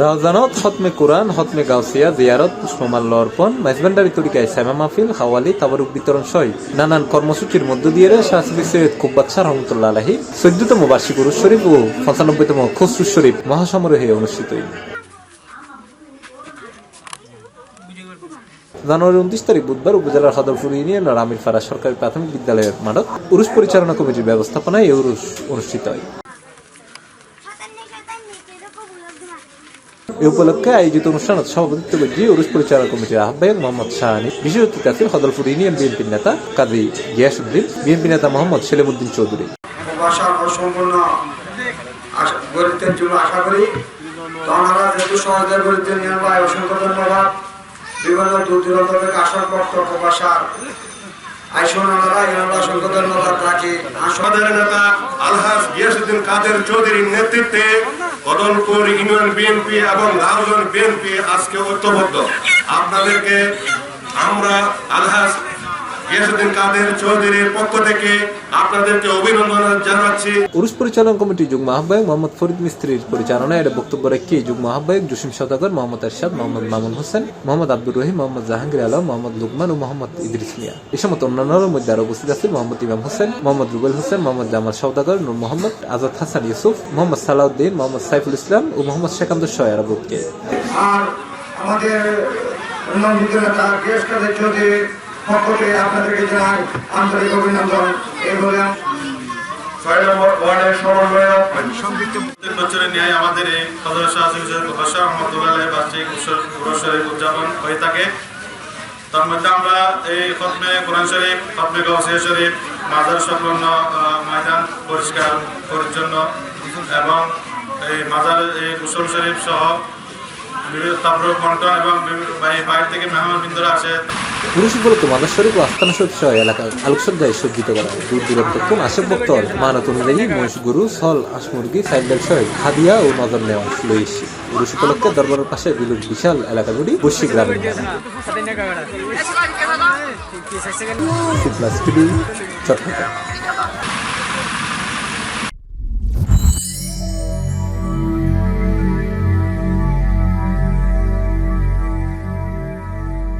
রওজানত খতমে কোরআন, খতমে গাউসিয়া, জিয়ারত, পুষ্পমাল্য অর্পণ, মেজবান্ডারি তরিকায় সাইমা মাহফিল, হাওয়ালি, তাবারুক বিতরণ সহ নানান কর্মসূচির মধ্য দিয়ে শাহ সুফি সৈয়দ কুব্বাচ্ছা রহমতুল্লাহ আলাহি 14তম বার্ষিক উরুস শরীফ ও 95তম খসরু শরীফ মহাসমারোহে অনুষ্ঠিত। জানুয়ারি 29 তারিখ বুধবার উপজেলার সদরপুর ইউনিয়নের আমিরপাড়া সরকারি প্রাথমিক বিদ্যালয়ের মাঠত উরুস পরিচালনা কমিটির ব্যবস্থাপনায় এই উরুস অনুষ্ঠিত হয়। এ উপলক্ষে আয়োজিত অনুষ্ঠানে সভাপতিত্ব করেন উরুস পরিচালনা কমিটির আহ্বায়ক মোহাম্মদ শাহানি, বিশেষ অতিথি আছেন সদরপুর ইউনিয়ন বিএনপির নেতা কাজী গিয়াসউদ্দিন, বিএনপি নেতা মোহাম্মদ সেলিমউদ্দিন চৌধুরী। বিভিন্ন দূর দূরান্ত থেকে আসার পর প্রবাসার নেতা আলহাজ গিয়াসউদ্দিন কাদের চৌধুরীর নেতৃত্বে কদমপুর ইউনিয়ন বিএনপি এবং লাউজন বিএনপি আজকে ঐক্যবদ্ধ। আপনাদেরকে আমরা আলহাজ গিয়াসউদ্দিন কাদের চৌধুরীর পক্ষ থেকে আপনাদেরকে অভিনন্দন জানাচ্ছি। উরুস পরিচালনা কমিটির যুগ্ম আহ্বায়ক মোহাম্মদ ফরিদ মিস্ত্রির পরিচালনায় এর বক্তব্য রেখে যুগ্ম আহ্বায়ক জসিম সওদাগর, মোহাম্মদ এরশাদ, মোহাম্মদ মামুন হোসেন, মোহাম্মদ আব্দুর রহিম, মোহাম্মদ জাহাঙ্গীর আলম, মোহাম্মদ লুকমান ও মোহাম্মদ ইদ্রিস মিয়া। এ সময় অন্যান্যদের মধ্যে আরো উপস্থিত আছেন মোহাম্মদ ইমাম হোসেন, মোহাম্মদ রুবেল হোসেন, মোহাম্মদ জামাল সওদাগর, নূর মোহাম্মদ, আজাদ হাসান ইউসুফ, মোহাম্মদ সালাউদ্দিন, মোহাম্মদ সাইফুল ইসলাম ও মোহাম্মদ শেখান্দ শয়ারা বুককে। আর আমাদের পক্ষে আপনাদেরকে জানাই আন্তরিক অভিনন্দন। এই বলে 6 নম্বর ওয়ার্ডের সমন্বয়ক বছরের ন্যায় আমাদের এই হযরত শাহ সুফি সৈয়দ কুব্বাচ্ছা রহমতুল্লাহ আলাইহি বার্ষিক উরুস শরীফ উদযাপন হয়ে থাকে। তার মধ্যে আমরা এই খতমে কোরআন শরীফ, খতমে গাউসিয়া শরীফ, মাজার সংলগ্ন ময়দান পরিষ্কার পরিচ্ছন্ন এবং এই মাজার এই কুশল শরীফ সহ তাবরুক বন্টন এবং বাইরে থেকে মেহমানবৃন্দরা আসে। উরুস উপলক্ষে মাজার শরীফ ও আস্তানা শরীফ সহ এলাকায় আলোকসজ্জায় সজ্জিত করা হয়। দূর দূরান্ত থেকে আসে ভক্তর মানত অনুযায়ী মহিষ, গরু, ছল, হাঁস, মুরগি, সাইডেল সহ হাদিয়া ও নজর নেওয়া লইছি। উরুস উপলক্ষে দরবারের পাশে বিলুর বিশাল এলাকা জুড়ে বৈশ্বিক গ্রামীণ চট্টগ্রাম।